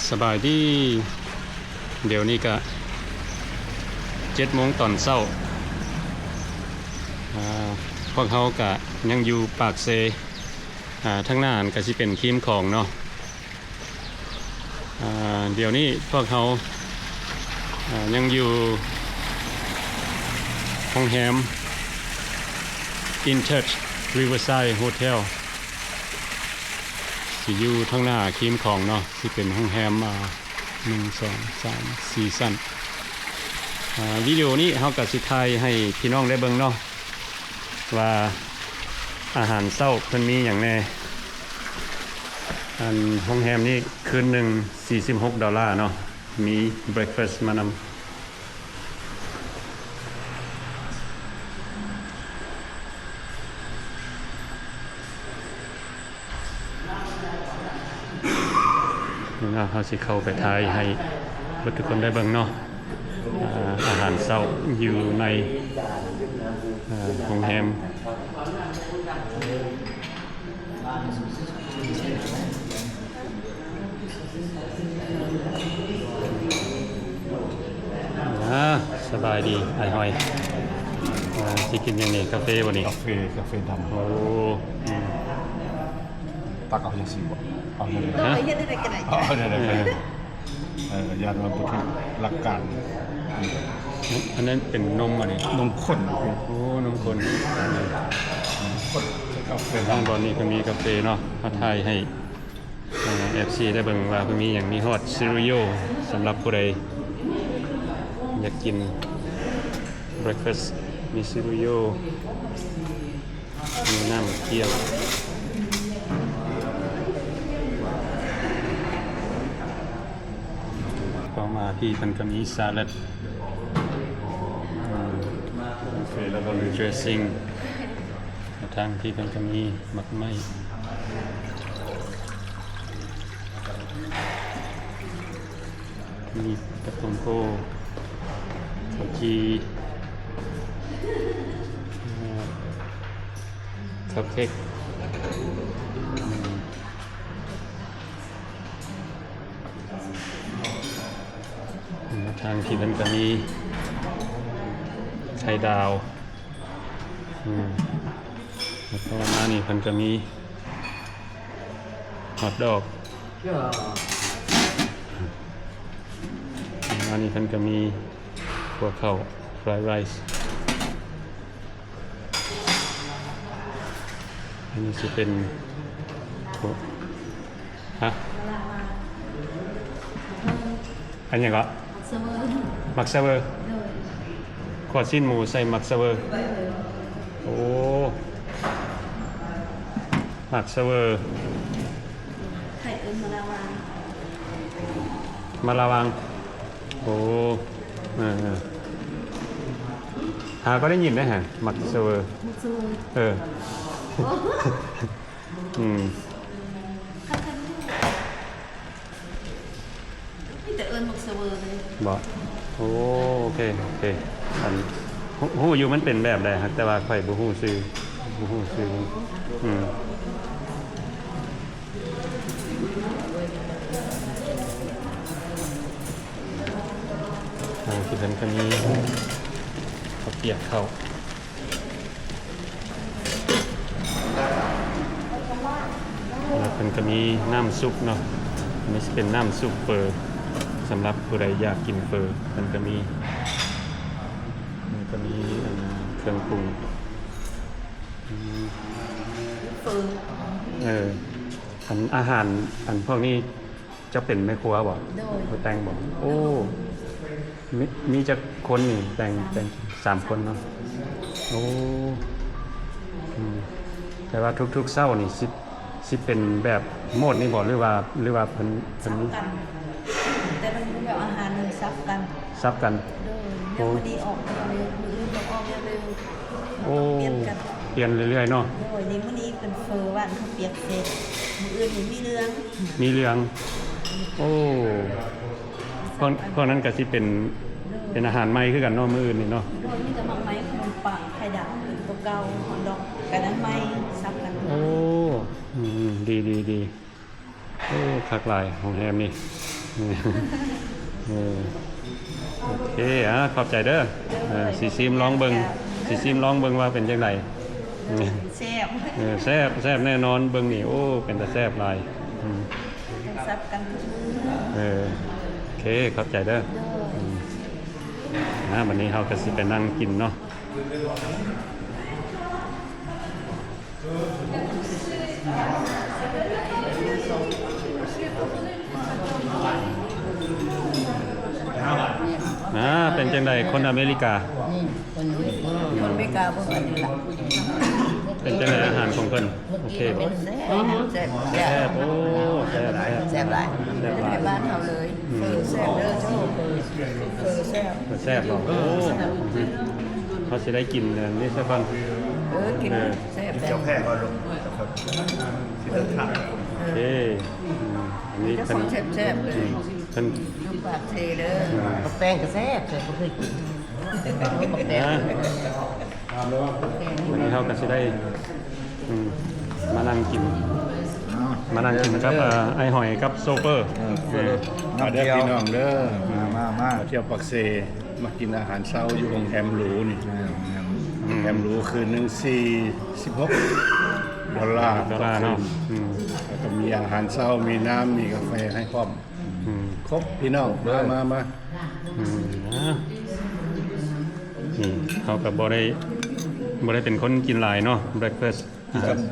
สบายดีเดี๋ยวนี้ก็7 โมงตอนเช้าพวกเขาก็ยังอยู่ปากเซทั้งหน้าก็สิเป็นครีมของเนาะเดี๋ยวนี้พวกเขายังอยู่โรงแรม In Touch Riverside Hotel สิอยู่ทั้งหน้าครีมของเนาะที่เป็นห้องแรม1 2 3 4 สั้นวิดีโอนี้เขากับสิถ่ายให้พี่น้องได้เบิ่งเนาะว่าอาหารเช้าเพิ่นมีอย่างแน่ห้องแรมนี้คืนหนึ่ง$46เนาะมีเบรคฟาสต์มานำนี่เขาสิเข้าไปถ่ายให้ทุกคนได้เบิ่งเนาะอาหารเช้าอยู่ในโรงแรมสบายดีไอ้หอยที่กินอย่างนี้กาแฟวันนี้กาแฟดำโอ้ตักเอาอย่างสิบ่เอาเลย น้อยยังได้กันไหน เอาเลยยาดมันเป็นหลักการ อันนั้นเป็นนมอะไรนมข้น โอ้นมข้นกาแฟ ข้างบ ดำ นนี้ก็มีกาแฟเนาะมาถ่ายให้FC ได้เบิ่งว่าเพิ่นมีอย่างมีฮอตซีเรียลสำหรับผู้ใดอยากกินเบรคฟาสต์มีซีเรียลมีน้ำเกี๊ยวต่อมาพี่มันก็มีสลัดกาแฟแล้วก็มีเดรสซิ่งทางที่มันก็มีหมักไหม้มีกระป๋องโก้ข้าวจีคัพเค้กทางที่มันก็มีไข่ดาวแล้วก็มานี่มันก็มีฮอทดอกมานี่มันก็มีหัวเข่าฟรายไรซ์อันนี้จะเป็นฮะอันนี้ก็มักซาเวอร์ขวดสิ้นหมูใส่มักซาเวอร์โอ้มักซาเวอร์ไข่มะลาวางมาลาวังโอ้หาก็ได้ยินได้ฮะมักซาเวอร์นี่แต่มักเซเวอร์เลยบอกโอเคอันหูอยู่มันเป็นแบบใดครับแต่ว่าข่อยบ่ฮู้ชื่อที่เพิ่นก็มีข้าวเปียกข้าวแล้วเพิ่นก็มีน้ำซุปเนาะอันนี้เป็นน้ำซุปเฟอร์สำหรับผู้ใดอยากกินเฟอร์มันก็มีเครื่องปรุงเฟอร์อาหารพวกนี้จะเป็นแม่ครัวบ่แต่งบ่โอ้มีจักคนนี่แต่ง3 คนเนาะโอ้แต่ว่าทุกๆเช้านี่สิเป็นแบบโหมดนี่บ่หรือว่าเพิ่นนี้แต่มันเป็นแบบอาหารนึงซับกันโอ้วันนี้ออกเร็วมื้ออื่นออกเร็วโอ้เปลี่ยนเรื่อยๆเนาะโอ้ยนี่มื้อนี้เป็นเฟอร์วันเขาเปียกเสร็จมื้ออื่นนี่มีเหลืองโอ้พวกนั้นก็สิเป็นอาหารใหม่คือกันเนาะมื้ออื่นนี่เนาะโดยมีแต่มังไม้ขนมปังไข่ดาวเป็นตัวเก่าฮอทดอกกันนั้นไม่ซับกันโอ้ดีโอ้คักหลายโรงแรมนี่ เออโอเคขอบใจเด้อสีซิมลองเบิ่งสีซิมลองเบิ่งว่าเป็นจังได แซ่บ แซ่บแซ่บแน่นอนเบิ่งนี่โอ้เป็นแต่แซ่บหลายซับกัน โอเคขอบใจเด้อวันนี้เราก็สิไปนั่งกินเนาะเป็นจังไดคนอเมริกาคนไม่กล้าบ่อันนี้ล่ะเป็นจังไดอาหารของเพิ่นโอเคบ่แซ่บ แซ่บโอ้แซ่บ แซ่บหลายในบ้านเฮาเลยแซ่บเด้อโชคแซ่บ แซ่บบ่โอ้เขาสิได้กินนี่ซะก่อนกินแซ่บ เจ้าแพ้ก็ลงครับที่เดินทาง โอเคอันนี้เพิ่นแซ่บเลยเพิ่นดูปากเทเด้อแป้งก็แซ่บเคยบ่เคยกินวันนี้เขาก็จะได้มานั่งกินกับไอหอยกับโซเปอร์มาเด้อพี่น้องเด้อมาเที่ยวปักเซมากินอาหารเช้าอยู่โรงแรมหรูนี่โรงแรมหรูคืนนึง$46เนาะแล้วก็มีอาหารเช้ามีน้ำมีกาแฟให้พร้อมครบพี่น้องมานี่เขากับบ่ได้เป็นคนกินหลายเนาะ breakfast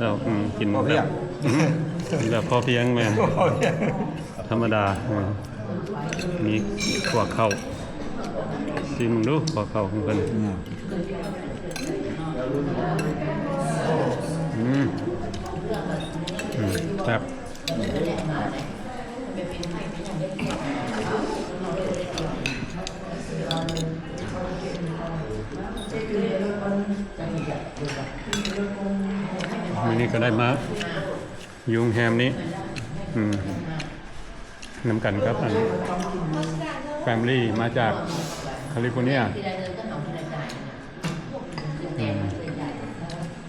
เรากินแบบพอเพียงแม่ธรรมดามีขวดข้าวชิมดูขวดข้าวของเพิ่นครับ วันนี้ก็ได้มายุงแฮมนี้นำกันครับแฟมิลี่มาจากแคลิฟอร์เนีย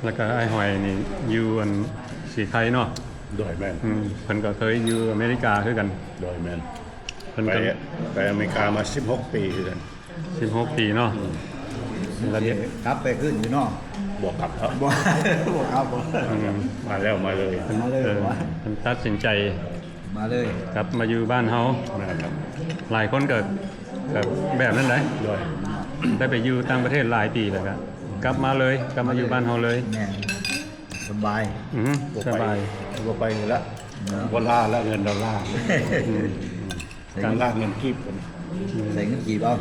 แล้วก็ไอหอยนี่อยู่อันสีไทยเนาะโดยแมนเพิ่นก็เคยอยู่อเมริกาคือกันโดยแมนเพิ่นไปอเมริกามา16 ปีคือกัน16 ปีเนาะแล้วเนี่ยครับไปขึ้นอยู่เนาะบวกกับครับบวกครับมาแล้วมาเลยมันตัดสินใจมาเลยกลับมาอยู่บ้านเฮาหลายคนเกิดแบบนั้นเลยได้ไปอยู่ต่างประเทศหลายปีแล้วก็กลับมาเลยกลับมาอยู่บ้านเฮาเลยสบายสบายก็ไปแล้วดอลลาร์แล้วเงินดอลลาร์การลากเงินกีบใส่เงินกีบเอา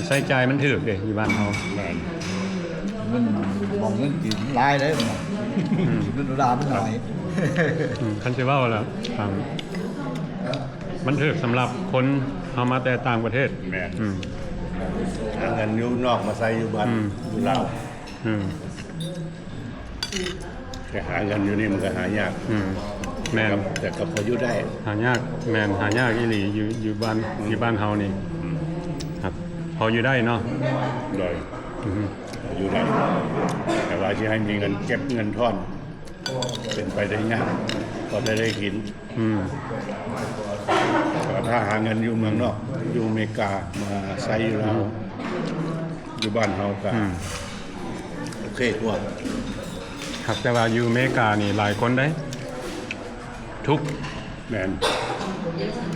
ใช้ใจมันถือเลยอยู่บ้านเฮามันมองเงินกีบลายเลยเงินดอลลาร์มันหน่อยคันสิว่าแล้วมันถือสำหรับคนเอามาแต่ต่างประเทศแม่หาเงินอยู่นอกมาใส่อยู่บ้านอยู่ลาวแต่หาเงินอยู่นี่มันก็หายากแม่นแต่ก็พออยู่ได้หายากแม่นหายากอีหลีอยู่บ้านเฮานี่ครับพออยู่ได้เนาะโดยอยู่ได้แต่ว่าที่ให้มีเงินเก็บเงินท่อนเป็นไปได้ยากพอได้กินถ้าหาเงินอยู่เมืองนอกอยู่อเมริกามาใช้อยู่แล้วอยู่บ้านเฮาก็โอเคทั่วครับแต่ว่าอยู่อเมริกานี่หลายคนได้ทุกแม่น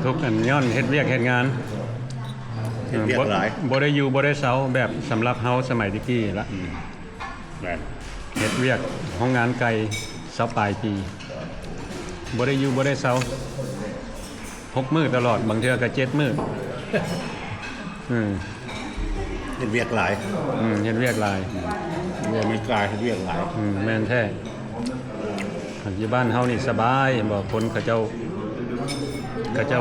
ทุกอันย้อนเฮ็ดเวียกเฮ็ดงานบ่ได้อยู่บ่ได้เซาแบบสำหรับเฮาสมัยตะกี้ละแม่นเฮ็ดเวียกห้องงานไกลเซาปลายปีบ่ได้อยู่บ่ได้เซา6 มื้อตลอดบางเทื่อก็7 มื้อเฮ็ดเวียกหลายเฮ็ดเวียกหลายอยู่อเมริกาเฮ็ดเวียกหลายแม่นแท้อยู่บ้านเฮานี่สบายบ่คนเขาเจ้าบ่เขาจะ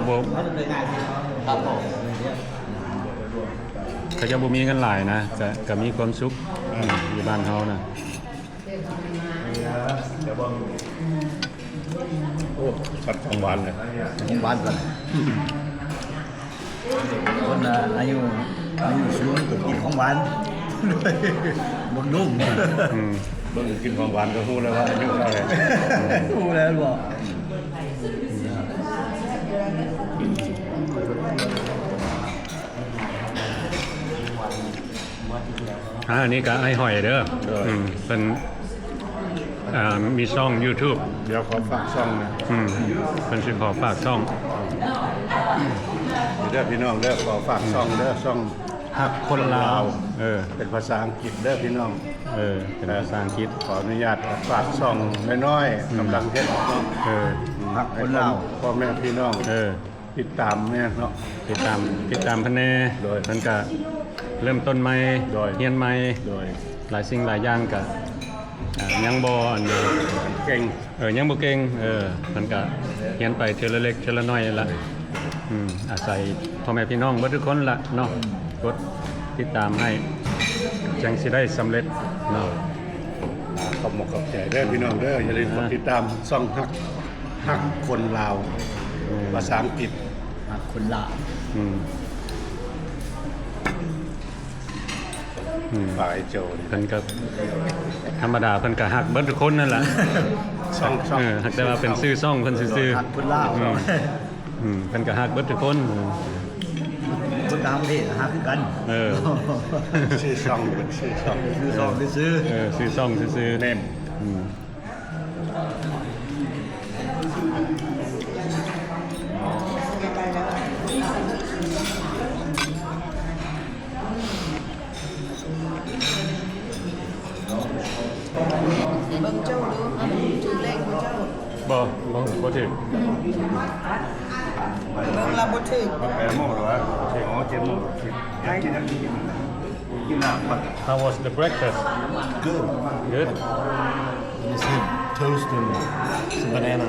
บ่มีเงินหลายนะก็มีความสุขอยู่บ้านเฮานะโอ้สัตว์ของหวานเลยของหวานก่อนคนอายุสูงก็กินของหวานบนนุ่มเบิ่งกินของหวานก็ฮู้แล้วว่าอายุเท่าไหร่ฮู้แล้วบ่ อันนี้ก็ไอ้หอยเด้อเป็นมีช่อง YouTube เดี๋ยวขอฝากช่องนะ เป็นสิขอฝากช่อง เด้อพี่น้องเด้อขอฝากช่องเด้อช่อง ฮักคนลาว เป็นภาษาอังกฤษเด้อพี่น้อง เป็นภาษาอังกฤษ ขออนุญาตฝากช่องน้อยๆกำลังเฮ็ดเนาะ ฮักคนลาว พ่อแม่พี่น้องติดตามแม่เนาะ ติดตามเพิ่นแน่ โดย เพิ่นก็เริ่มต้นใหม่ โดย เรียนใหม่ โดย หลายสิ่งหลายอย่างก็ยังบ่อันนี้ เก่ง ยังบ่เก่งเพิ่นก็เรียนไปเทื่อละเล็กเทื่อละน้อยนั่นล่ะอาศัยพ่อแม่พี่น้องเบิดทุกคนล่ะเนาะกดติดตามให้จังสิได้สำเร็จเนาะ ขอบคุณขอบใจเด้อพี่น้องเด้ออย่าลืมกดติดตามช่องฮักคนลาวภาษาอังกฤษ ฮักคนลาว ฝ่ายโจนี่ เพิ่นก็ธรรมดาเพิ่นก็ฮักเบิดทุกคนนั่นล่ะ ช่อง ฮักแต่ว่าเป็นชื่อซ่องเพิ่นซื่อ ฮักคนลาว ๆเพิ่นก็ฮักเบิดทุกคน คนต่างประเทศฮักคือกัน ชื่อช่องเป็นชื่อช่อง คือซองซื้อ ชื่อซ่องซื่อๆ เนม เบิ่งเจ้าดูชื่อเลขของเจ้า บ่ถึง เบิ่งละบ่ถึก 8 โมงหรือว่า7 โมงกินน้ำกินน้ำ How was the breakfast Good. Good Just had toast and some banana.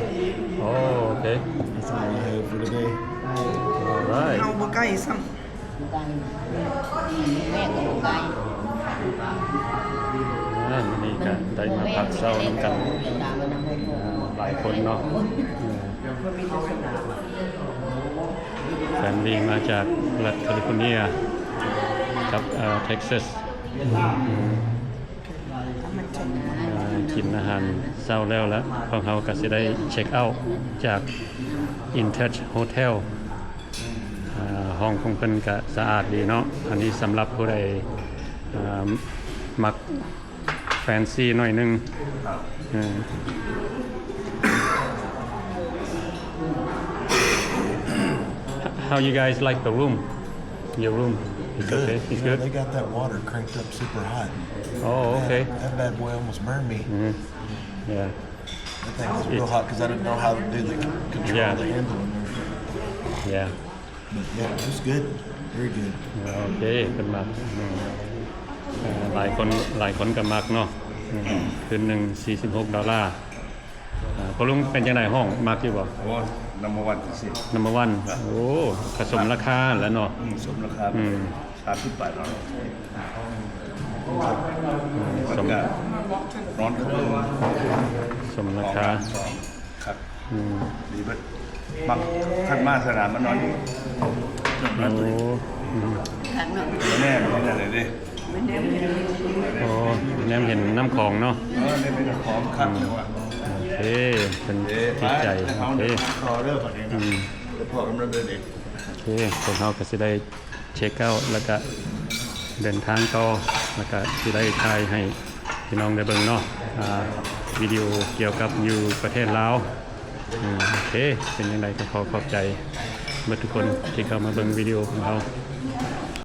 Oh okay That's all I had for today. Alright เฮาบ่ใกล้ซ้ำ นี่ก็ได้มาพักเช้าน้ำกันหลายคนเนาะแฟนลิงมาจากรัฐแคลิฟอร์เนียกับเท็กซัสกินอาหารเช้าแล้วพวกเขาก็จะได้เช็คเอาท์จาก InTouch Hotel ห้องของเพิ่นก็สะอาดดีเนาะอันนี้สำหรับผู้ใดมักแฟนซีหน่อยนึงHow you guys like the room? Your room? It's Good. okay. It's You know, good. they got that water cranked up super hot. Oh, okay. That bad boy almost burned me. Yeah. That thing was real hot because I didn't know how to do the control Yeah. the handle in there. Yeah. But yeah, it was good. Very good. โอเคเป็นมักหลายคนก็มักเนาะคืนหนึ่ง$46พอลุงเป็นจังไดห้องมักอยู่บ่ โอ้นัมเบอร์วันสิ Number 1โอ้ผสมราคาแล้วเนาะ สมราคา30 บาทเนาะ สม ร้อนขึ้นเลย สมราคา ครับดีเบิดมักขันมาสนามมันนอนนี่ โอ้ ขันเนาะ แน่ไม่ได้เลยดิ ไม่แน่ไม่ได้ โอ้แนมเห็นน้ำของเนาะ ได้เป็นของครับเดี๋ยวว่า โอเคเป็นจิตใจโอเค รอเรื่องก่อนเองนะเดี๋ยวพ่อกำลังเดินเอง โอเคพวกเราก็สิได้เช็คเอาท์แล้วก็เดินทางต่อแล้วก็สิได้ถ่ายให้พี่น้องได้เบิ่งเนาะวิดีโอเกี่ยวกับอยู่ประเทศลาวโอเคเป็นยังไงก็ขอบใจเบิดทุกคนที่เข้ามาเบิ่งวิดีโอของเรา